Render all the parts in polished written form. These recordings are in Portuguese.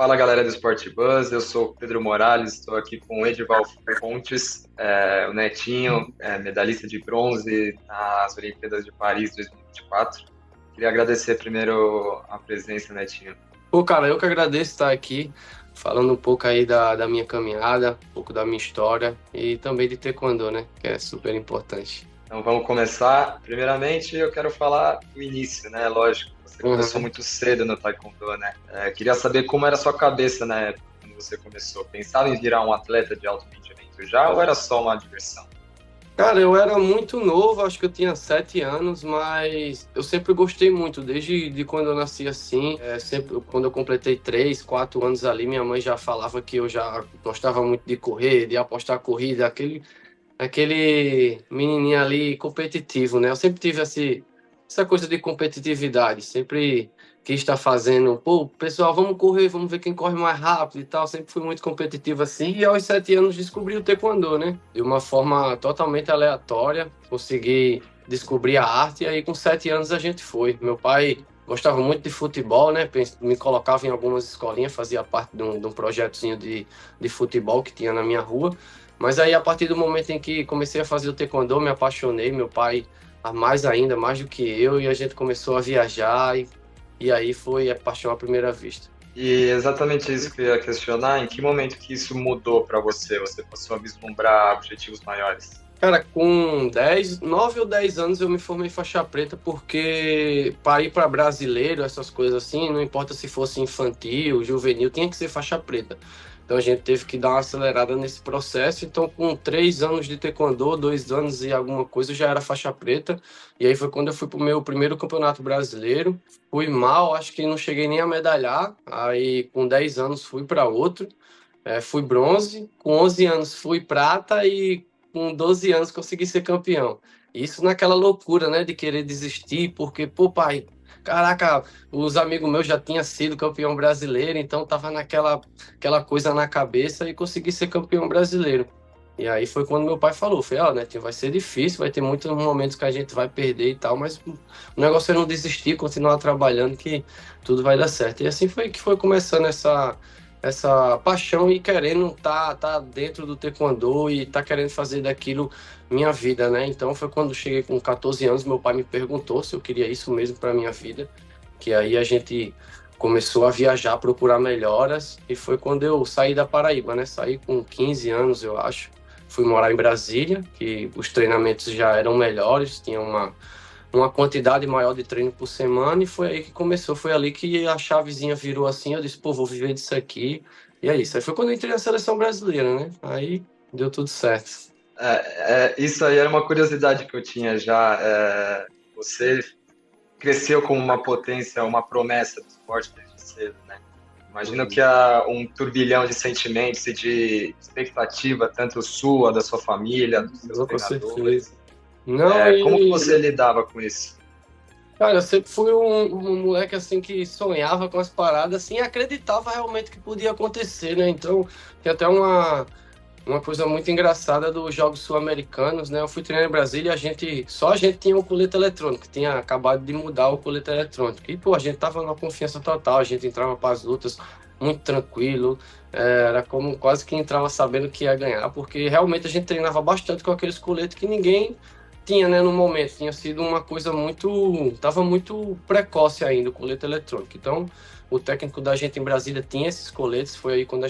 Fala galera do Sport Buzz, eu sou o Pedro Morales, estou aqui com o Edival Fontes, o Netinho, medalhista de bronze nas Olimpíadas de Paris 2024. Queria agradecer primeiro a presença, Netinho. Pô, cara, eu que agradeço estar aqui falando um pouco aí da minha caminhada, um pouco da minha história e também de taekwondo, né? Que é super importante. Então vamos começar. Primeiramente, eu quero falar do início, né? Lógico, você começou Uhum. muito cedo no Taekwondo, né? Queria saber como era a sua cabeça na época, quando você começou. Pensava em virar um atleta de alto rendimento já ou era só uma diversão? Cara, eu era muito novo, acho que eu tinha 7 anos, mas eu sempre gostei muito, desde de quando eu nasci assim. Sempre, quando eu completei 3, 4 anos ali, minha mãe já falava que eu já gostava muito de correr, de apostar corrida, aquele menininho ali competitivo, né? Eu sempre tive essa coisa de competitividade, sempre quis estar fazendo, pô, pessoal, vamos correr, vamos ver quem corre mais rápido e tal. Sempre fui muito competitivo assim. E aos 7 anos descobri o taekwondo, né? De uma forma totalmente aleatória, consegui descobrir a arte e aí com 7 anos a gente foi. Meu pai gostava muito de futebol, né? Me colocava em algumas escolinhas, fazia parte de um projetozinho de futebol que tinha na minha rua. Mas aí, a partir do momento em que comecei a fazer o taekwondo, me apaixonei, meu pai, mais ainda, mais do que eu, e a gente começou a viajar, e aí foi a paixão à primeira vista. E exatamente isso que eu ia questionar, em que momento que isso mudou para você? Você passou a vislumbrar objetivos maiores? Cara, com 9 ou 10 anos eu me formei faixa preta porque para ir para brasileiro, essas coisas assim, não importa se fosse infantil, juvenil, tinha que ser faixa preta. Então a gente teve que dar uma acelerada nesse processo. Então, com 3 anos de taekwondo, 2 anos e alguma coisa, eu já era faixa preta. E aí foi quando eu fui pro meu primeiro campeonato brasileiro. Fui mal, acho que não cheguei nem a medalhar. Aí com 10 anos fui para outro. Fui bronze, com 11 anos fui prata e com 12 anos consegui ser campeão. Isso naquela loucura, né, de querer desistir, porque, pô, pai, caraca, os amigos meus já tinham sido campeão brasileiro, então tava aquela coisa na cabeça e consegui ser campeão brasileiro. E aí foi quando meu pai falou, foi, ó, Netinho, vai ser difícil, vai ter muitos momentos que a gente vai perder e tal, mas o negócio é não desistir, continuar trabalhando que tudo vai dar certo. E assim foi que foi começando essa paixão e querendo tá dentro do taekwondo e tá querendo fazer daquilo minha vida, né? Então foi quando cheguei com 14 anos, meu pai me perguntou se eu queria isso mesmo para minha vida, que aí a gente começou a viajar, procurar melhoras e foi quando eu saí da Paraíba, né? Saí com 15 anos, eu acho. Fui morar em Brasília, que os treinamentos já eram melhores, tinha uma quantidade maior de treino por semana e foi aí que começou, foi ali que a chavezinha virou assim, eu disse, pô, vou viver disso aqui. E é isso. Aí foi quando eu entrei na seleção brasileira, né? Aí deu tudo certo. Isso aí era uma curiosidade que eu tinha já. Você cresceu como uma potência, uma promessa do esporte desde cedo, né? Imagino que Uhum. há um turbilhão de sentimentos e de expectativa, tanto sua, da sua família, dos seus Não, com certeza. treinadores. Não, Como que e você lidava com isso? cara, eu sempre fui um moleque assim que sonhava com as paradas, assim, e acreditava realmente que podia acontecer, né? Então, tem até uma coisa muito engraçada dos Jogos Sul-Americanos, né? Eu fui treinar em Brasília e só a gente tinha o colete eletrônico, tinha acabado de mudar o colete eletrônico. E, pô, a gente tava numa confiança total, a gente entrava para as lutas muito tranquilo, era como quase que entrava sabendo que ia ganhar, porque realmente a gente treinava bastante com aqueles coletes que ninguém tinha, né, no momento. Tinha sido uma coisa tava muito precoce ainda o colete eletrônico. Então, o técnico da gente em Brasília tinha esses coletes, foi aí quando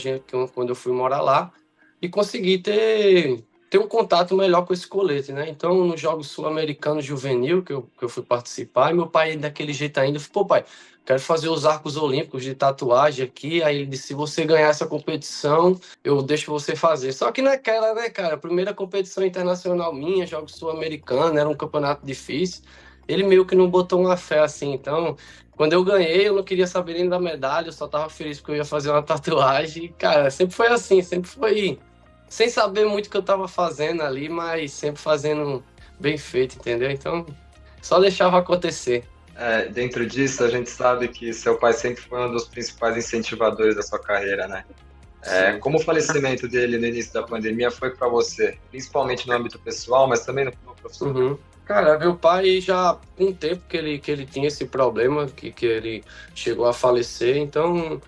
eu fui morar lá e consegui ter um contato melhor com esse colete, né? Então, nos Jogos Sul-Americanos Juvenil, que eu fui participar, e meu pai, daquele jeito ainda, falou, pô, pai, quero fazer os arcos olímpicos de tatuagem aqui. Aí ele disse, se você ganhar essa competição, eu deixo você fazer. Só que naquela, né, cara, primeira competição internacional minha, Jogos Sul-Americanos, era um campeonato difícil. Ele meio que não botou uma fé assim, então... Quando eu ganhei, eu não queria saber nem da medalha, eu só tava feliz porque eu ia fazer uma tatuagem. E, cara, sempre foi assim, sempre foi sem saber muito o que eu tava fazendo ali, mas sempre fazendo bem feito, entendeu? Então, só deixava acontecer. Dentro disso, a gente sabe que seu pai sempre foi um dos principais incentivadores da sua carreira, né? Sim. Como o falecimento dele no início da pandemia foi para você, principalmente no âmbito pessoal, mas também no profissional? Uhum. Cara, meu pai já com um tempo que ele tinha esse problema, que ele chegou a falecer, então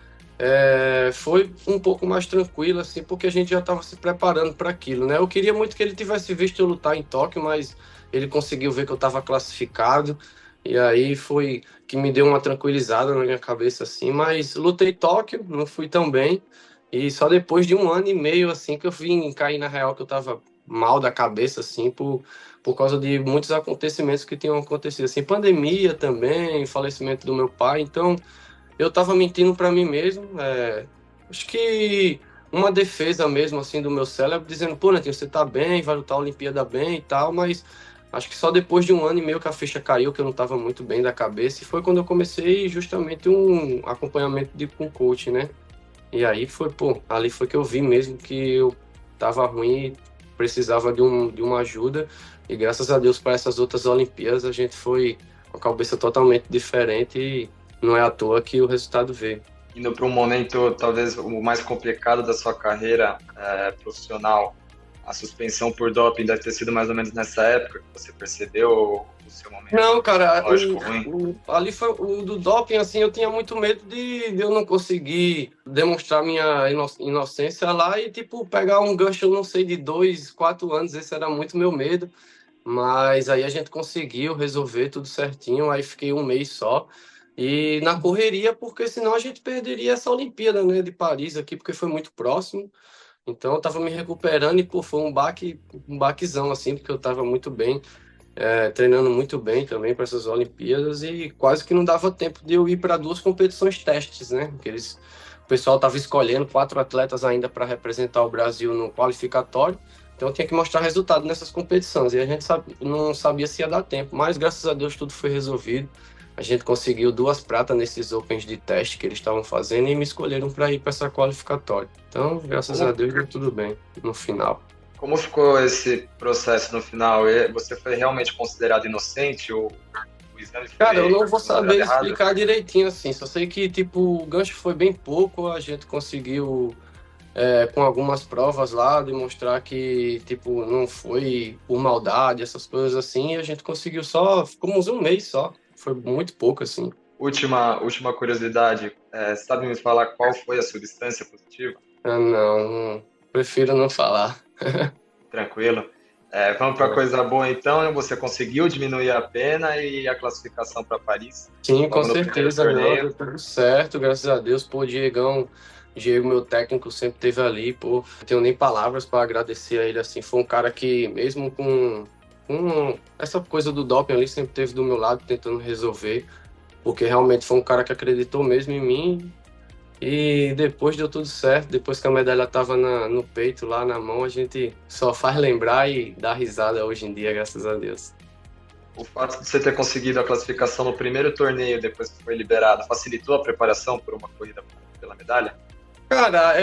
Foi um pouco mais tranquilo, assim, porque a gente já estava se preparando para aquilo, né? Eu queria muito que ele tivesse visto eu lutar em Tóquio, mas ele conseguiu ver que eu estava classificado, e aí foi que me deu uma tranquilizada na minha cabeça, assim. Mas lutei Tóquio, não fui tão bem, e só depois de 1 ano e meio, assim, que eu vim cair na real que eu estava mal da cabeça, assim, por causa de muitos acontecimentos que tinham acontecido, assim, pandemia também, falecimento do meu pai, então eu tava mentindo para mim mesmo. Acho que uma defesa mesmo, assim, do meu cérebro, dizendo, pô, Netinho, você tá bem, vai lutar a Olimpíada bem e tal, mas acho que só depois de 1 ano e meio que a ficha caiu, que eu não tava muito bem da cabeça, e foi quando eu comecei justamente um acompanhamento com coach, né? E aí foi, pô, ali foi que eu vi mesmo que eu tava ruim e precisava de uma ajuda, e graças a Deus para essas outras Olimpíadas a gente foi com a cabeça totalmente diferente e não é à toa que o resultado veio. Indo para um momento talvez o mais complicado da sua carreira profissional, a suspensão por doping deve ter sido mais ou menos nessa época que você percebeu o seu momento Não, cara, psicológico ruim? ali foi o do doping, assim, eu tinha muito medo de eu não conseguir demonstrar minha inocência lá e, tipo, pegar um gancho, não sei, de 2, 4 anos, esse era muito meu medo, mas aí a gente conseguiu resolver tudo certinho, aí fiquei 1 mês só, e na correria, porque senão a gente perderia essa Olimpíada, né, de Paris aqui, porque foi muito próximo, então eu tava me recuperando e, pô, foi um baquezão, assim, porque eu tava muito bem, treinando muito bem também para essas Olimpíadas e quase que não dava tempo de eu ir para 2 competições testes, né? O pessoal estava escolhendo 4 atletas ainda para representar o Brasil no qualificatório, então eu tinha que mostrar resultado nessas competições e a gente não sabia se ia dar tempo, mas graças a Deus tudo foi resolvido. A gente conseguiu 2 pratas nesses Opens de teste que eles estavam fazendo e me escolheram para ir para essa qualificatória. Então, graças a Como, Deus, deu tudo bem no final. como ficou esse processo no final? Você foi realmente considerado inocente ou o exame Cara, eu foi não vou considerado saber errado? explicar direitinho assim. Só sei que, tipo, o gancho foi bem pouco. A gente conseguiu, com algumas provas lá, demonstrar que, tipo, não foi por maldade, essas coisas assim. E a gente conseguiu só, ficamos 1 mês só. Foi muito pouco, assim. Última curiosidade, sabe me falar qual foi a substância positiva? Ah, não, prefiro não falar. Tranquilo. Vamos para É. coisa boa então. Você conseguiu diminuir a pena e a classificação para Paris Sim, com logo no primeiro certeza, não, torneio. deu tudo certo, graças a Deus. Pô, Diego, meu técnico, sempre teve ali, pô, não tenho nem palavras para agradecer a ele, assim, foi um cara que, mesmo com essa coisa do doping ali, sempre teve do meu lado, tentando resolver, porque realmente foi um cara que acreditou mesmo em mim, e depois deu tudo certo, depois que a medalha tava no peito, lá na mão, a gente só faz lembrar e dar risada hoje em dia, graças a Deus. O fato de você ter conseguido a classificação no primeiro torneio depois que foi liberado facilitou a preparação por uma corrida pela medalha? Cara,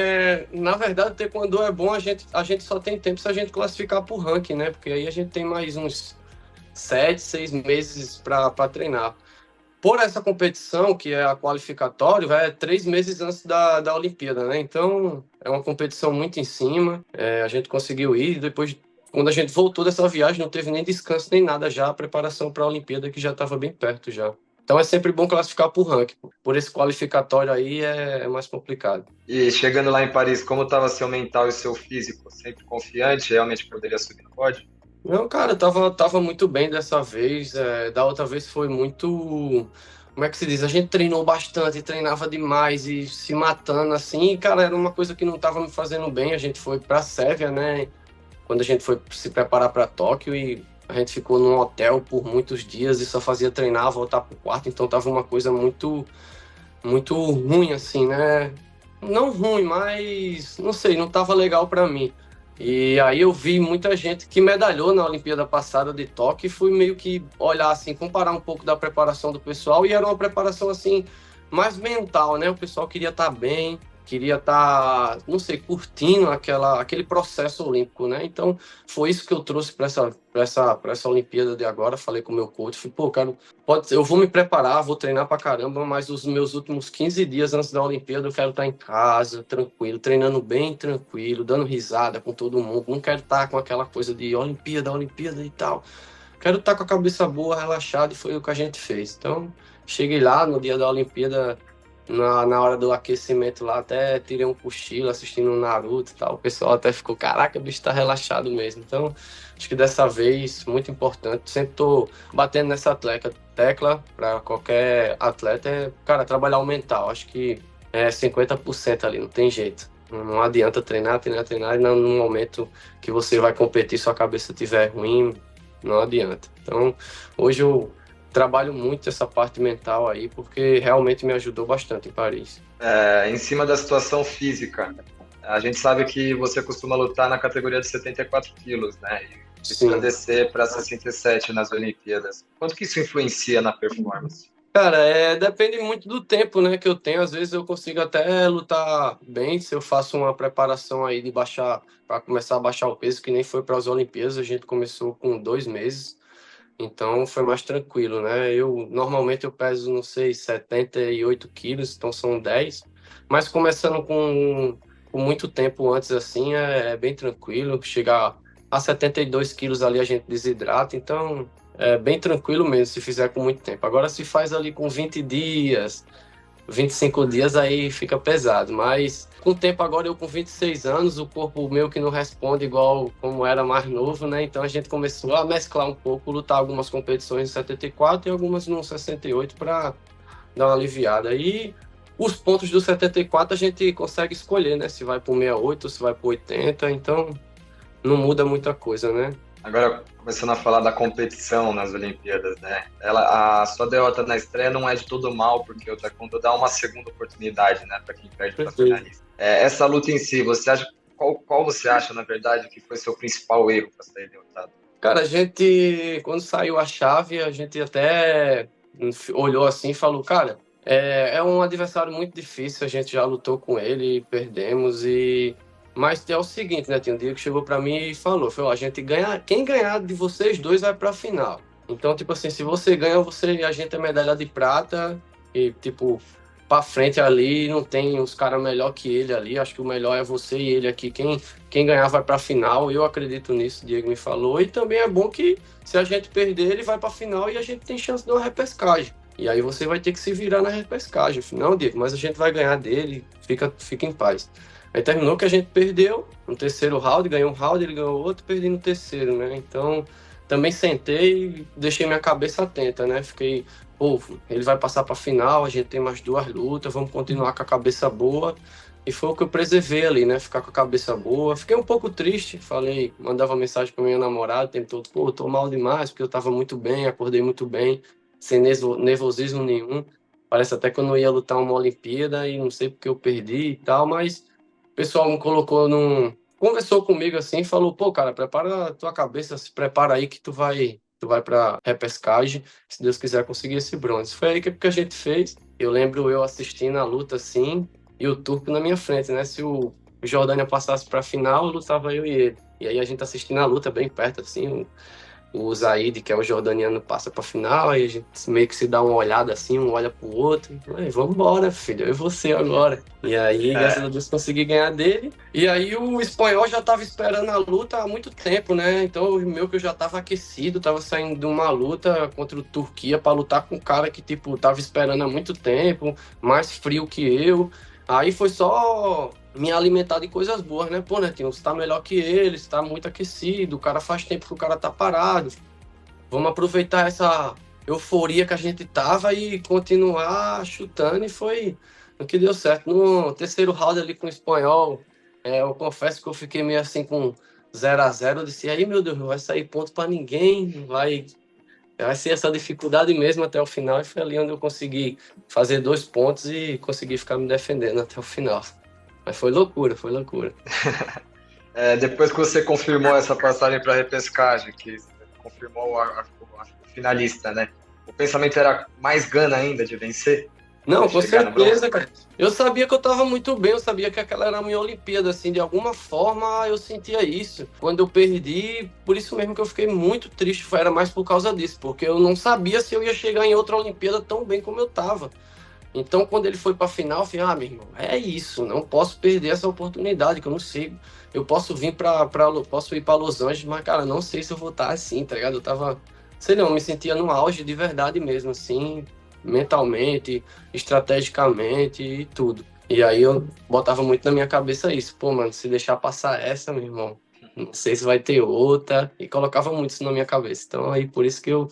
na verdade, taekwondo é bom, a gente só tem tempo se a gente classificar por ranking, né? Porque aí a gente tem mais uns 7, 6 meses para treinar. Por essa competição, que é a qualificatória, é 3 meses antes da Olimpíada, né? Então, é uma competição muito em cima. A gente conseguiu ir, depois, quando a gente voltou dessa viagem, não teve nem descanso nem nada já, a preparação para a Olimpíada, que já estava bem perto já. Então, é sempre bom classificar por ranking. Por esse qualificatório aí é mais complicado. E chegando lá em Paris, como estava seu mental e seu físico? Sempre confiante, realmente poderia subir no pódio? Não, cara, tava muito bem dessa vez. Da outra vez foi muito. Como é que se diz? A gente treinou bastante, treinava demais e se matando assim. E, cara, era uma coisa que não tava me fazendo bem. A gente foi pra Sérvia, né? Quando a gente foi se preparar para Tóquio e a gente ficou num hotel por muitos dias e só fazia treinar, voltar pro quarto. Então tava uma coisa muito, muito ruim, assim, né? Não ruim, mas não sei, não tava legal para mim. E aí eu vi muita gente que medalhou na Olimpíada passada de Tóquio e fui meio que olhar assim, comparar um pouco da preparação do pessoal e era uma preparação assim mais mental, né? O pessoal queria estar bem, queria estar, não sei, curtindo aquele processo olímpico, né? Então foi isso que eu trouxe para essa Olimpíada de agora. Falei com o meu coach, falei, pô, cara, eu vou me preparar, vou treinar pra caramba, mas os meus últimos 15 dias antes da Olimpíada eu quero estar em casa, tranquilo, treinando bem tranquilo, dando risada com todo mundo. Não quero estar com aquela coisa de Olimpíada, Olimpíada e tal. Quero estar com a cabeça boa, relaxado, e foi o que a gente fez. Então, cheguei lá no dia da Olimpíada, Na hora do aquecimento lá, até tirei um cochilo assistindo um Naruto e tal. O pessoal até ficou, caraca, o bicho tá relaxado mesmo. Então, acho que dessa vez, muito importante. Sempre tô batendo nessa tecla para qualquer atleta, cara, trabalhar o mental. Acho que é 50% ali, não tem jeito. Não adianta treinar, e no momento que você vai competir, sua cabeça estiver ruim, não adianta. Então, hoje eu trabalho muito essa parte mental aí, porque realmente me ajudou bastante em Paris. Em cima da situação física, a gente sabe que você costuma lutar na categoria de 74 quilos, né? E precisa Sim. descer para 67 nas Olimpíadas. Quanto que isso influencia na performance? Cara, depende muito do tempo, né, que eu tenho. Às vezes eu consigo até lutar bem se eu faço uma preparação aí de baixar, para começar a baixar o peso, que nem foi para as Olimpíadas. A gente começou com 2 meses, então foi mais tranquilo, né? Normalmente eu peso, não sei, 78 quilos, então são 10. Mas começando com muito tempo antes, assim, é bem tranquilo. Chegar a 72 quilos ali a gente desidrata, então é bem tranquilo mesmo se fizer com muito tempo. Agora, se faz ali com 20 dias, 25 dias, aí fica pesado. Mas com o tempo agora, eu com 26 anos, o corpo meu que não responde igual como era mais novo, né? Então a gente começou a mesclar um pouco, lutar algumas competições no 74 e algumas no 68 para dar uma aliviada. E os pontos do 74 a gente consegue escolher, né? Se vai para o 68, se vai para o 80, então não muda muita coisa, né? Agora, começando a falar da competição nas Olimpíadas, né? A sua derrota na estreia não é de todo mal, porque o Taekwondo dá uma segunda oportunidade, né, para quem perde para finalista. Essa luta em si, você acha qual você acha, na verdade, que foi seu principal erro para sair derrotado? Cara, a gente, quando saiu a chave, a gente até olhou assim e falou, cara, é um adversário muito difícil, a gente já lutou com ele, perdemos, mas é o seguinte, né, tem um dia que chegou pra mim e falou, a gente ganha, quem ganhar de vocês dois vai pra final. Então, tipo assim, se você ganha, a gente é medalha de prata e, tipo, pra frente ali, não tem uns caras melhor que ele ali, acho que o melhor é você e ele aqui, quem ganhar vai para a final, eu acredito nisso, o Diego me falou. E também é bom que se a gente perder, ele vai para a final e a gente tem chance de uma repescagem. E aí você vai ter que se virar na repescagem. Não, Diego, mas a gente vai ganhar dele, fica em paz. Aí terminou que a gente perdeu no terceiro round, ganhou um round, ele ganhou outro, perdi no terceiro, né? Então também sentei e deixei minha cabeça atenta, né? Fiquei, pô, ele vai passar para a final, a gente tem mais 2 lutas, vamos continuar com a cabeça boa. E foi o que eu preservei ali, né? Ficar com a cabeça boa. Fiquei um pouco triste, falei, mandava mensagem para minha namorada o tempo todo, pô, tô mal demais, porque eu tava muito bem, acordei muito bem, sem nervosismo nenhum. Parece até que eu não ia lutar uma Olimpíada e não sei porque eu perdi e tal, mas o pessoal me colocou conversou comigo assim, falou, pô, cara, prepara a tua cabeça, se prepara aí que tu vai pra repescagem, se Deus quiser conseguir esse bronze. Foi aí que a gente fez. Eu lembro eu assistindo a luta assim, e o turco na minha frente, né? Se o Jordânia passasse para a final, lutava eu e ele. E aí a gente assistindo a luta bem perto, assim, o Zaid, que é o jordaniano, passa para a final, aí a gente meio que se dá uma olhada assim, um olha pro outro, e vamos embora, filho, eu e você agora. E aí, graças a Deus, consegui ganhar dele. E aí o espanhol já tava esperando a luta há muito tempo, né? Então, o meu que eu já tava aquecido, tava saindo de uma luta contra o Turquia para lutar com um cara que, tipo, tava esperando há muito tempo, mais frio que eu. Aí foi só me alimentar de coisas boas, né? Pô, Netinho, você tá melhor que ele, você tá muito aquecido, o cara faz tempo que o cara tá parado. Vamos aproveitar essa euforia que a gente tava e continuar chutando, e foi o que deu certo. No terceiro round ali com o espanhol, eu confesso que eu fiquei meio assim com 0-0, eu disse, aí meu Deus, não vai sair ponto para ninguém, vai ser essa dificuldade mesmo até o final, e foi ali onde eu consegui fazer 2 pontos e consegui ficar me defendendo até o final. Mas foi loucura, foi loucura. Depois que você confirmou essa passagem para repescagem, que confirmou a finalista, né? O pensamento era mais gana ainda de vencer? Não, De com chegar no bronze? certeza, cara. Eu sabia que eu estava muito bem, eu sabia que aquela era a minha Olimpíada, assim, de alguma forma eu sentia isso. Quando eu perdi, por isso mesmo que eu fiquei muito triste, era mais por causa disso, porque eu não sabia se eu ia chegar em outra Olimpíada tão bem como eu estava. Então, quando ele foi para a final, eu falei, meu irmão, é isso, não posso perder essa oportunidade, que eu não sei. Eu posso posso ir para Los Angeles, mas, cara, não sei se eu vou estar assim, tá ligado? Eu tava, sei não, eu me sentia no auge de verdade mesmo, assim. mentalmente, estrategicamente e tudo. E aí eu botava muito na minha cabeça isso. Pô, mano, se deixar passar essa, meu irmão, não sei se vai ter outra. E colocava muito isso na minha cabeça. Então aí por isso que eu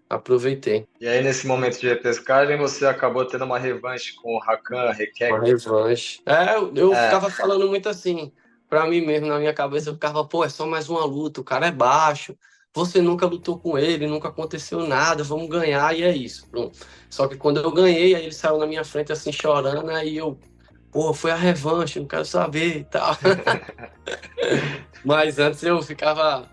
aproveitei. E aí, nesse momento de repescagem, você acabou tendo uma revanche com o Rakan, Uma Rekek. revanche. Eu É, ficava falando muito assim, pra mim mesmo, na minha cabeça, eu ficava, pô, é só mais uma luta, o cara é baixo, você nunca lutou com ele, nunca aconteceu nada, vamos ganhar, e é isso, pronto. Só que quando eu ganhei, aí ele saiu na minha frente assim, chorando, aí eu, pô, foi a revanche, não quero saber e tal. Mas antes eu ficava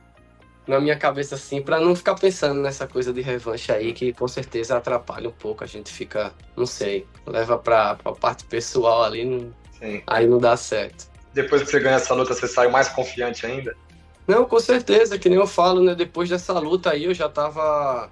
na minha cabeça assim, pra não ficar pensando nessa coisa de revanche aí, que com certeza atrapalha um pouco, a gente fica, não sei, leva pra parte pessoal ali, sim. aí não dá certo. Depois que você ganha essa luta, você saiu mais confiante ainda? Não, com certeza, que nem eu falo, né? Depois dessa luta aí eu já tava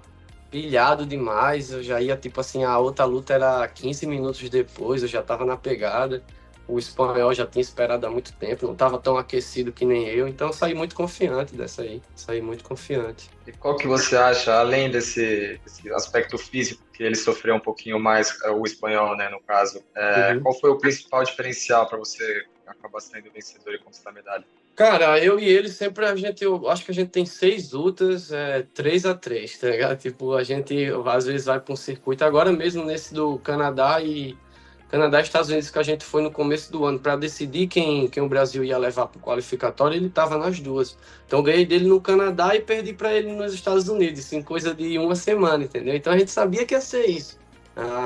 pilhado demais, eu já ia, tipo assim, a outra luta era 15 minutos depois, eu já tava na pegada. O espanhol já tinha esperado há muito tempo, não tava tão aquecido que nem eu, então eu saí muito confiante dessa aí, saí muito confiante. E qual que você acha, além desse aspecto físico, que ele sofreu um pouquinho mais, o espanhol, né, no caso, Uhum. qual foi o principal diferencial para você acabar sendo vencedor e conquistar a medalha? Cara, eu e ele sempre eu acho que a gente tem 6 lutas, 3-3, tá ligado? Tipo, a gente às vezes vai para um circuito, agora mesmo nesse do Canadá e Estados Unidos que a gente foi no começo do ano para decidir quem o Brasil ia levar para o qualificatório, ele tava nas duas. Então eu ganhei dele no Canadá e perdi para ele nos Estados Unidos, em coisa de uma semana, entendeu? Então a gente sabia que ia ser isso.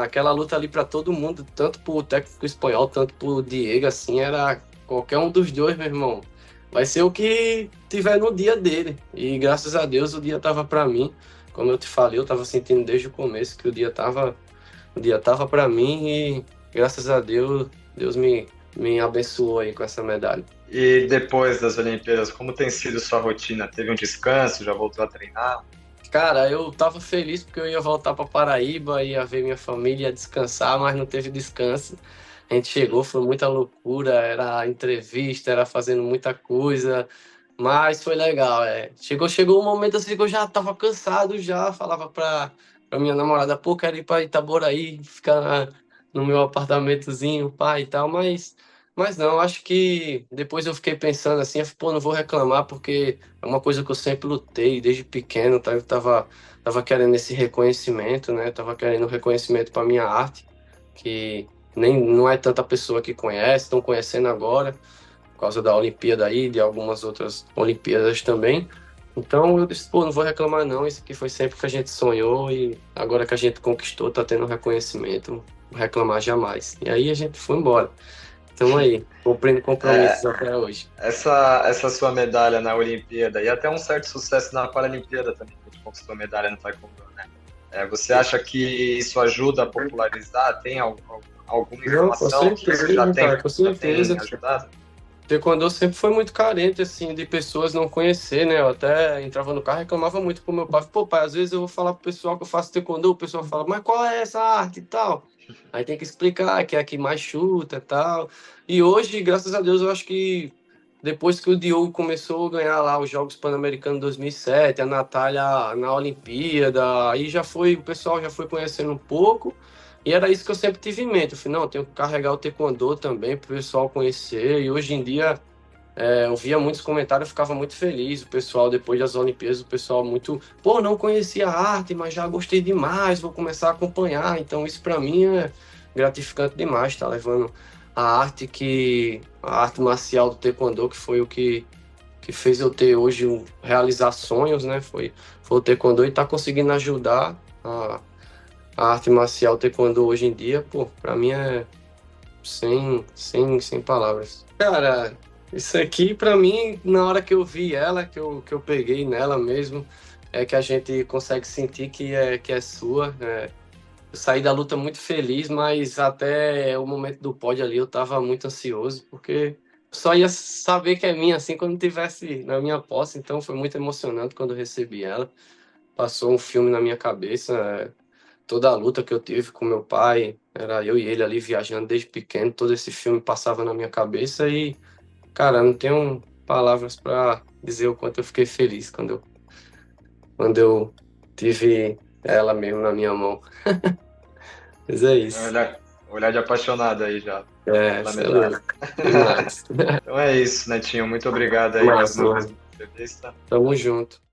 Aquela luta ali para todo mundo, tanto pro técnico espanhol, tanto pro Diego, assim, era qualquer um dos dois, meu irmão. Vai ser o que tiver no dia dele. E graças a Deus o dia tava para mim. Como eu te falei, eu tava sentindo desde o começo que o dia tava para mim e graças a Deus, Deus me abençoou aí com essa medalha. E depois das Olimpíadas, como tem sido sua rotina? Teve um descanso? Já voltou a treinar? Cara, eu tava feliz porque eu ia voltar para Paraíba, ia ver minha família, ia descansar, mas não teve descanso. A gente chegou, foi muita loucura, era entrevista, era fazendo muita coisa, mas foi legal, é. Chegou um momento assim que eu já tava cansado já, falava pra minha namorada, pô, quero ir pra Itaboraí, ficar no meu apartamentozinho, pai e tal, mas não, acho que depois eu fiquei pensando assim, eu falei, pô, não vou reclamar porque é uma coisa que eu sempre lutei desde pequeno, tá? Eu tava querendo esse reconhecimento, né? Tava querendo reconhecimento para minha arte, que nem não é tanta pessoa que conhece, estão conhecendo agora, por causa da Olimpíada aí, de algumas outras Olimpíadas também. Então eu disse, pô, não vou reclamar não, isso aqui foi sempre que a gente sonhou e agora que a gente conquistou, tá tendo reconhecimento, não vou reclamar jamais. E aí a gente foi embora. Estamos aí, cumprindo compromissos É, até hoje. essa sua medalha na Olimpíada e até um certo sucesso na Paralimpíada também, que a gente conquistou a medalha no Taekwondo, né? Você acha que isso ajuda a popularizar? Tem alguma Não, com informação que isso certeza, cara, com já tem certeza. ajudado? Taekwondo sempre foi muito carente, assim, de pessoas não conhecer, né? Eu até entrava no carro e reclamava muito pro meu pai. Pô, pai, às vezes eu vou falar pro pessoal que eu faço Taekwondo, o pessoal fala, mas qual é essa arte e tal? Aí tem que explicar que é a que mais chuta e tal. E hoje, graças a Deus, eu acho que depois que o Diogo começou a ganhar lá os Jogos Pan-Americanos 2007, a Natália na Olimpíada, aí já foi, o pessoal já foi conhecendo um pouco. E era isso que eu sempre tive em mente. Eu falei, não, eu tenho que carregar o Taekwondo também para o pessoal conhecer. E hoje em dia, eu via muitos comentários, eu ficava muito feliz. O pessoal, depois das Olimpíadas, o pessoal muito, pô, não conhecia a arte, mas já gostei demais, vou começar a acompanhar. Então, isso para mim é gratificante demais, tá levando a arte marcial do Taekwondo, que foi o que fez eu ter hoje, realizar sonhos, né? Foi o Taekwondo e tá conseguindo ajudar a arte marcial taekwondo hoje em dia, pô, pra mim é sem palavras. Cara, isso aqui pra mim, na hora que eu vi ela, que eu peguei nela mesmo, é que a gente consegue sentir que é sua. Eu saí da luta muito feliz, mas até o momento do pódio ali eu tava muito ansioso, porque só ia saber que é minha assim quando tivesse na minha posse, então foi muito emocionante quando eu recebi ela. Passou um filme na minha cabeça, toda a luta que eu tive com meu pai, era eu e ele ali viajando desde pequeno, todo esse filme passava na minha cabeça e, cara, não tenho palavras para dizer o quanto eu fiquei feliz quando eu tive ela mesmo na minha mão. Mas é isso. Olhar de apaixonado aí já pela Sei medalha. lá. Demais. Então é isso, Netinho. Muito obrigado aí mais Massa, uma vez mano. pela entrevista. Tamo junto.